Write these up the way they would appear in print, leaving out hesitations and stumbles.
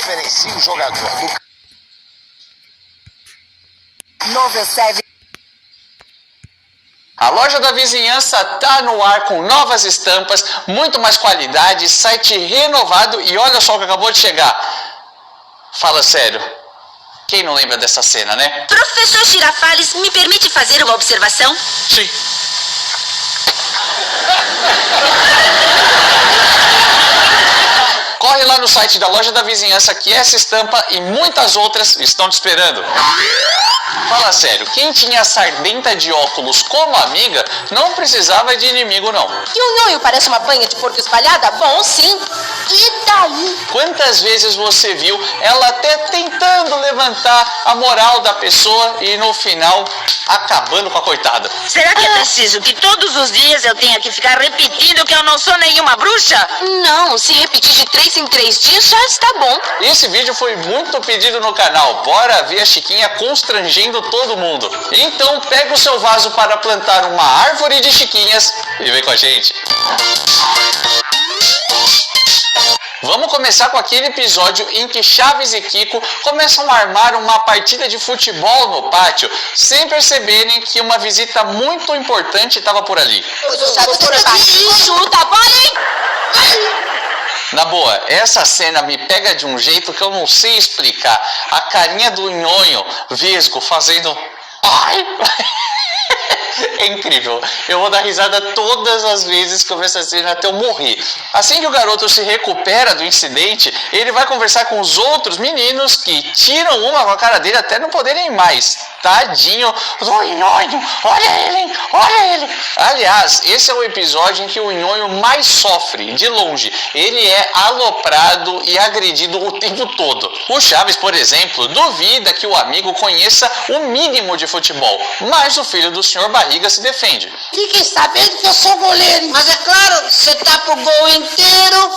diferencia o jogador do... Novel 7. A loja da vizinhança tá no ar com novas estampas, muito mais qualidade, site renovado e olha só o que acabou de chegar. Fala sério. Quem não lembra dessa cena, né? Professor Girafales, me permite fazer uma observação? Sim. Corre lá no site da loja da vizinhança que essa estampa e muitas outras estão te esperando. Fala sério, quem tinha a Sardenta de óculos como amiga não precisava de inimigo não. E o nhonho parece uma banha de porco espalhada? Bom, sim. E daí? Quantas vezes você viu ela até tentando levantar a moral da pessoa e no final acabando com a coitada? Será que é preciso que todos os dias eu tenha que ficar repetindo que eu não sou nenhuma bruxa? Não, se repetir de 3 em 3 dias já está bom. Esse vídeo foi muito pedido no canal, bora ver a Chiquinha constrangendo todo mundo. Então pega o seu vaso para plantar uma árvore de chiquinhas e vem com a gente. Vamos começar com aquele episódio em que Chaves e Kiko começam a armar uma partida de futebol no pátio, sem perceberem que uma visita muito importante estava por ali. Chuta a bola, hein? Na boa, essa cena me pega de um jeito que eu não sei explicar. A carinha do nhonho vesgo fazendo... Ai! É incrível. Eu vou dar risada todas as vezes que eu ver essa cena até eu morrer. Assim que o garoto se recupera do incidente, ele vai conversar com os outros meninos que tiram uma com a cara dele até não poderem mais. Tadinho do nhonho. Olha ele, hein? Olha ele. Aliás, esse é o episódio em que o nhonho mais sofre, de longe. Ele é aloprado e agredido o tempo todo. O Chaves, por exemplo, duvida que o amigo conheça o mínimo de futebol, mas o filho do Sr. Barriga se defende. Fiquem sabendo que eu sou goleiro, mas é claro, você tá pro gol inteiro.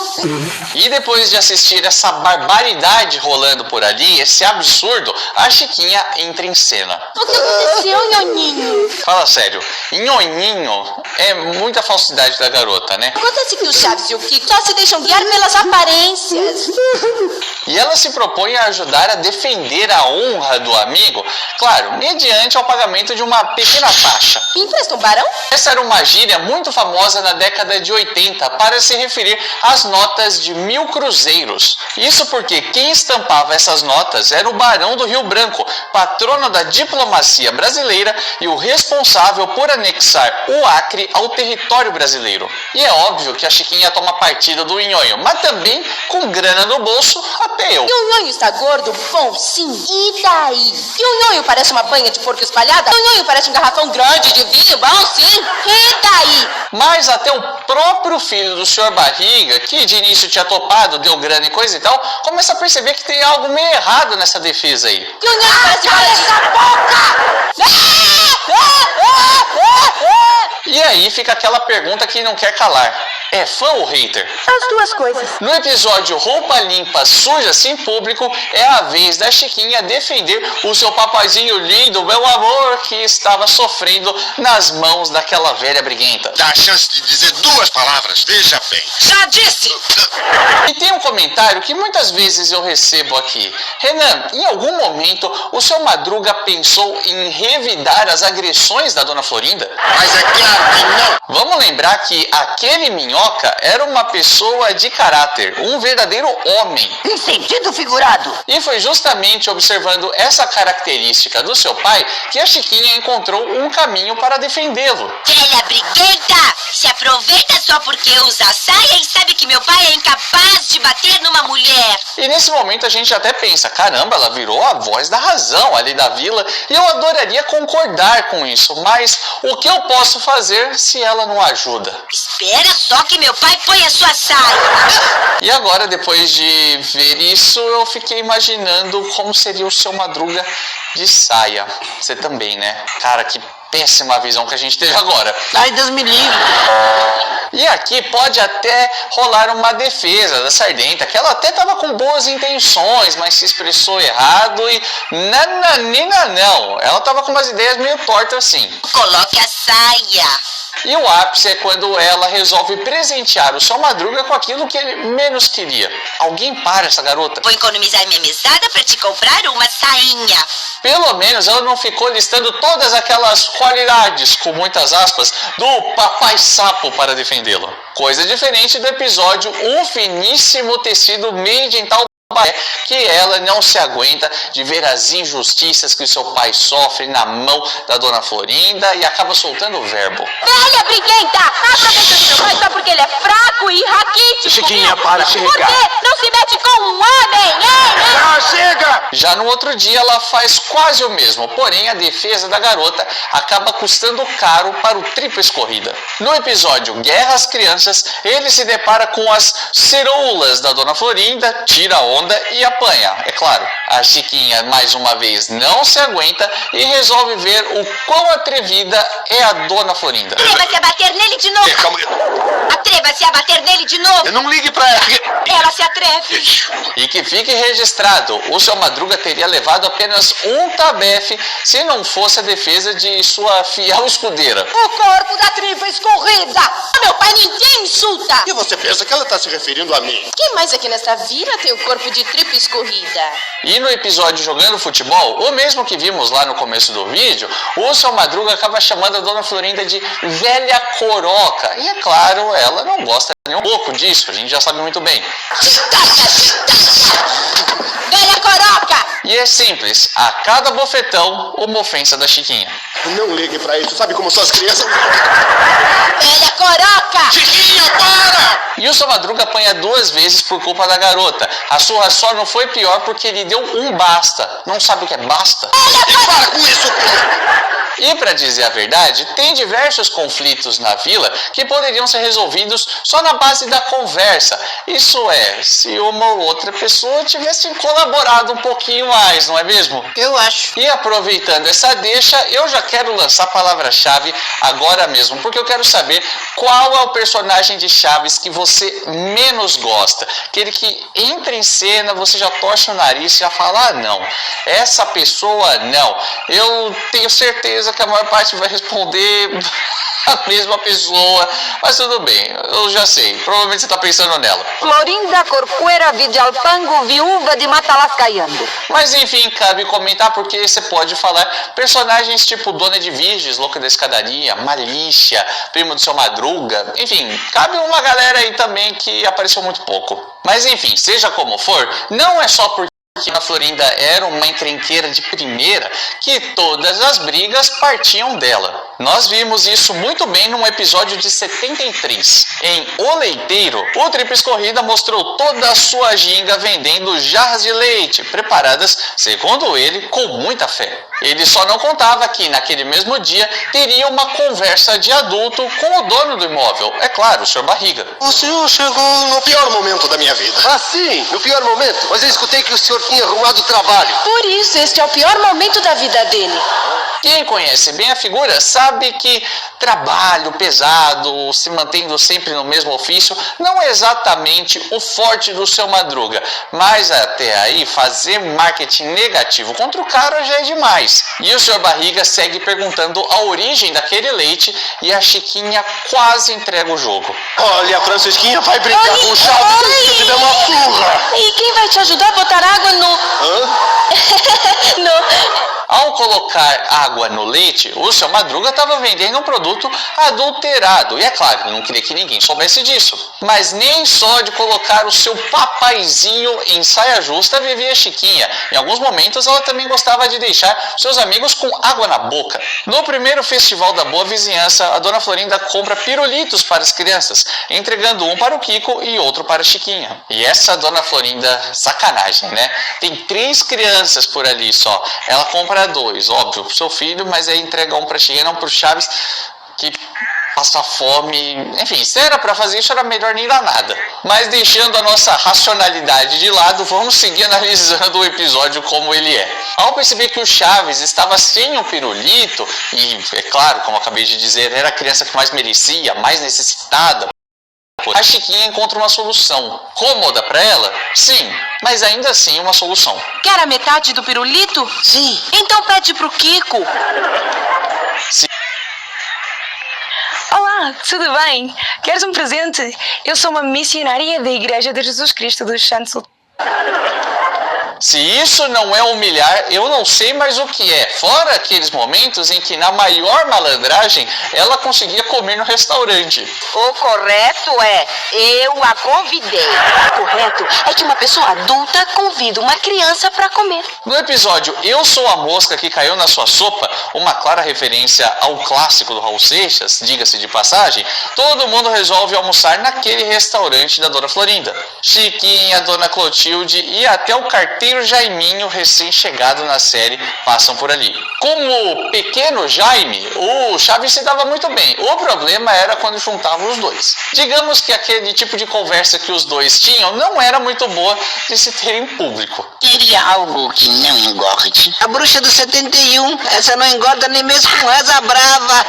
E depois de assistir essa barbaridade rolando por ali, esse absurdo, a Chiquinha entra em cena. O que aconteceu, nhonhinho? Fala sério, nhonhinho é muita falsidade da garota, né? Acontece que o Chaves e o Kiko só se deixam guiar pelas aparências. E ela se propõe a ajudar a defender a honra do amigo, claro, mediante ao pagamento de uma pequena taxa. Empresta um barão? Essa era uma gíria muito famosa na década de 80 para se referir às notas de 1000 cruzeiros. Isso porque quem estampava essas notas era o Barão do Rio Branco, patrono da diplomacia brasileira e o responsável por anexar o Acre ao território brasileiro. E é óbvio que a Chiquinha toma partido do nhonho, mas também com grana no bolso, até eu. E o nhonho está gordo? Bom, sim. E daí? E o nhonho parece uma banha de porco espalhada? E o nhonho parece um garrafão grande de vinho? Bom, sim. E daí? Mas até o próprio filho do Sr. Barriga, que de início tinha topado, deu grana e coisa e tal, começa a perceber que tem algo meio errado nessa defesa aí. E o nhonho parece Cala essa boca! E aí fica aquela pergunta que não quer calar. É fã ou hater? As duas coisas. No episódio Roupa Limpa Suja-se em Público, é a vez da Chiquinha defender o seu papazinho lindo, meu amor, que estava sofrendo nas mãos daquela velha briguenta. Dá a chance de dizer duas palavras, veja bem. Já disse! E tem um comentário que muitas vezes eu recebo aqui. Renan, em algum momento o seu Madruga pensou em revidar as agressões da Dona Florinda? Mas é claro que não. Vamos lembrar que aquele Minhoca era uma pessoa de caráter, um verdadeiro homem. Em sentido figurado. E foi justamente observando essa característica do seu pai que a Chiquinha encontrou um caminho para defendê-lo. Velha briguenta! Se aproveita só porque usa saia e sabe que meu pai é incapaz de bater numa mulher. E nesse momento a gente até pensa, caramba, ela virou a voz da razão ali da vila e eu adoraria concordar com isso, mas o que eu posso fazer se ela não ajuda? Espera só que meu pai põe a sua saia. E agora, depois de ver isso, eu fiquei imaginando como seria o seu Madruga de saia. Você também, né? Cara, que péssima visão que a gente teve agora. Ai, Deus me livre. E aqui pode até rolar uma defesa da Sardenta, que ela até estava com boas intenções, mas se expressou errado e nananina não. Ela estava com umas ideias meio tortas assim. Coloque a saia. E o ápice é quando ela resolve presentear o Seu Madruga com aquilo que ele menos queria. Alguém para essa garota. Vou economizar minha mesada pra te comprar uma sainha. Pelo menos ela não ficou listando todas aquelas qualidades, com muitas aspas, do papai sapo para defendê-lo. Coisa diferente do episódio Um Finíssimo Tecido Made em Tal que ela não se aguenta de ver as injustiças que o seu pai sofre na mão da Dona Florinda e acaba soltando o verbo. Velha briguenta! Aproveita do seu pai só porque ele é fraco e raquítico. Chiquinha, para, chega. Por quê? Não se mete com um homem, hein? Ah, chega! Já no outro dia ela faz quase o mesmo, porém a defesa da garota acaba custando caro para o Tríplice Corrida. No episódio Guerra às Crianças, ele se depara com as ceroulas da Dona Florinda, tira a onda e apanha, é claro. A Chiquinha mais uma vez não se aguenta e resolve ver o quão atrevida é a Dona Florinda. Atreva-se a bater nele de novo. Calma. Atreva-se a bater nele de novo. Eu não ligue pra ela. Ela se atreve. E que fique registrado, o Seu Madruga teria levado apenas um tabefe se não fosse a defesa de sua fiel escudeira. O corpo da Tríplice Corrida! Meu pai ninguém insulta! E você pensa que ela tá se referindo a mim? Quem mais aqui nesta vila tem o corpo de Tríplice Corrida? E no episódio Jogando Futebol, o mesmo que vimos lá no começo do vídeo, o Seu Madruga acaba chamando a Dona Florinda de velha coroca. E é claro, ela não gosta nem um pouco disso, a gente já sabe muito bem. Velha coroca! E é simples, a cada bofetão, uma ofensa da Chiquinha. Não ligue pra isso, sabe como são as crianças? Velha coroca! Chiquinha, para! E o Seu Madruga apanha 2 vezes por culpa da garota. A surra só não foi pior porque ele deu um basta. Não sabe o que é basta? E para com isso, pô! E para dizer a verdade, tem diversos conflitos na vila que poderiam ser resolvidos só na base da conversa. Isso é, se uma ou outra pessoa tivesse colaborado um pouquinho mais, não é mesmo? Eu acho. E aproveitando essa deixa, eu já quero lançar a palavra-chave agora mesmo, porque eu quero saber qual é o personagem de Chaves que você menos gosta. Aquele que entra em cena, você já torce o nariz e já fala, ah não, essa pessoa não. Eu tenho certeza que a maior parte vai responder a mesma pessoa, mas tudo bem, eu já sei, provavelmente você está pensando nela. Florinda Corcuera Vidalpango, viúva de Matalascaiando. Mas enfim, cabe comentar porque você pode falar personagens tipo Dona de Virges, Louca da Escadaria, Malícia, Primo do Seu Madruga, enfim, cabe uma galera aí também que apareceu muito pouco. Mas enfim, seja como for, não é só porque a Florinda era uma encrenqueira de primeira que todas as brigas partiam dela. Nós vimos isso muito bem num episódio de 73. Em O Leiteiro, o Tríplice Corrida mostrou toda a sua ginga vendendo jarras de leite, preparadas, segundo ele, com muita fé. Ele só não contava que, naquele mesmo dia, teria uma conversa de adulto com o dono do imóvel, é claro, o Sr. Barriga. O senhor chegou no pior momento da minha vida. Ah, sim, no pior momento. Mas eu escutei que o senhor tinha arrumado trabalho. Por isso, este é o pior momento da vida dele. Quem conhece bem a figura sabe que trabalho pesado, se mantendo sempre no mesmo ofício, não é exatamente o forte do Seu Madruga. Mas até aí, fazer marketing negativo contra o cara já é demais. E o Sr. Barriga segue perguntando a origem daquele leite e a Chiquinha quase entrega o jogo. Olha, a Francisquinha vai brincar com o Chaves se eu te der uma surra. E quem vai te ajudar a botar água no... Hã? Ao colocar água no leite, o Seu Madruga estava vendendo um produto adulterado. E é claro, eu não queria que ninguém soubesse disso. Mas nem só de colocar o seu papaizinho em saia justa vivia Chiquinha. Em alguns momentos ela também gostava de deixar seus amigos com água na boca. No primeiro festival da Boa Vizinhança, a Dona Florinda compra pirulitos para as crianças, entregando um para o Kiko e outro para a Chiquinha. E essa Dona Florinda, sacanagem, né? Tem 3 crianças por ali só. Ela compra 2, óbvio, pro seu filho, mas aí entrega um pra Chiquinha, não pro Chaves, que passar fome, enfim, se era pra fazer isso era melhor nem dar nada. Mas deixando a nossa racionalidade de lado, vamos seguir analisando o episódio como ele é. Ao perceber que o Chaves estava sem um pirulito, e é claro, como eu acabei de dizer, era a criança que mais merecia, mais necessitada, a Chiquinha encontra uma solução. Cômoda pra ela? Sim, mas ainda assim uma solução. Quer a metade do pirulito? Sim. Então pede pro Kiko. Olá, tudo bem? Queres um presente? Eu sou uma missionária da Igreja de Jesus Cristo dos Santos. Se isso não é humilhar, eu não sei mais o que é. Fora aqueles momentos em que, na maior malandragem, ela conseguia comer no restaurante. O correto é, eu a convidei. O correto é que uma pessoa adulta convida uma criança pra comer. No episódio Eu Sou a Mosca que Caiu na Sua Sopa, uma clara referência ao clássico do Raul Seixas, diga-se de passagem, todo mundo resolve almoçar naquele restaurante da Dona Florinda. Chiquinha, Dona Clotilde e até o carteiro Jaiminho, recém-chegado na série, passam por ali. Como pequeno Jaime, o Chaves se dava muito bem. O problema era quando juntavam os dois. Digamos que aquele tipo de conversa que os dois tinham não era muito boa de se ter em público. Queria algo que não engorde. A bruxa do 71, essa não engorda nem mesmo com asa brava.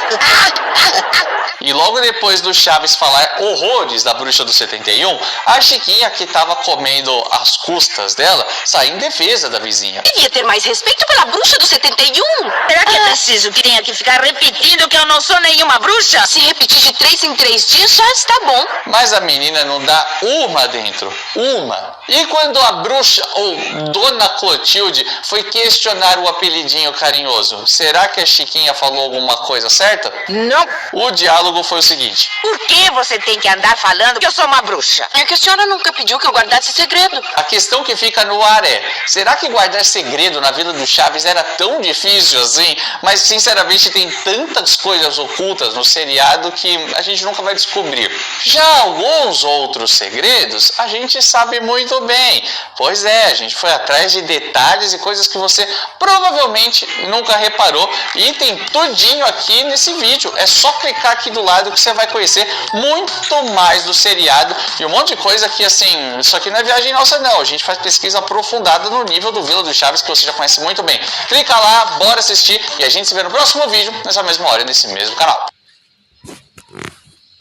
E logo depois do Chaves falar horrores da bruxa do 71, a Chiquinha, que estava comendo as custas dela, saiu em defesa da vizinha. Devia ter mais respeito pela bruxa do 71. Será que é preciso que tenha que ficar repetindo que eu não sou nenhuma bruxa? Se repetir de 3 em 3 dias, já está bom. Mas a menina não dá uma dentro. Uma. E quando a bruxa, ou Dona Clotilde, foi questionar o apelidinho carinhoso, será que a Chiquinha falou alguma coisa certa? Não. O diálogo foi o seguinte: Por que você tem que andar falando que eu sou uma bruxa? É que a senhora nunca pediu que eu guardasse segredo. a questão que fica no ar é: será que guardar segredo na Vila do Chaves era tão difícil assim? Mas sinceramente tem tantas coisas ocultas no seriado que a gente nunca vai descobrir. Já alguns outros segredos a gente sabe muito bem. Pois é, a gente foi atrás de detalhes e coisas que você provavelmente nunca reparou, e tem tudinho aqui nesse vídeo. É só clicar aqui do lado que você vai conhecer muito mais do seriado e um monte de coisa que, assim, isso aqui não é viagem nossa não, a gente faz pesquisa aprofundada no nível do Vila do Chaves, que você já conhece muito bem. Clica lá, bora assistir, e a gente se vê no próximo vídeo, nessa mesma hora, nesse mesmo canal.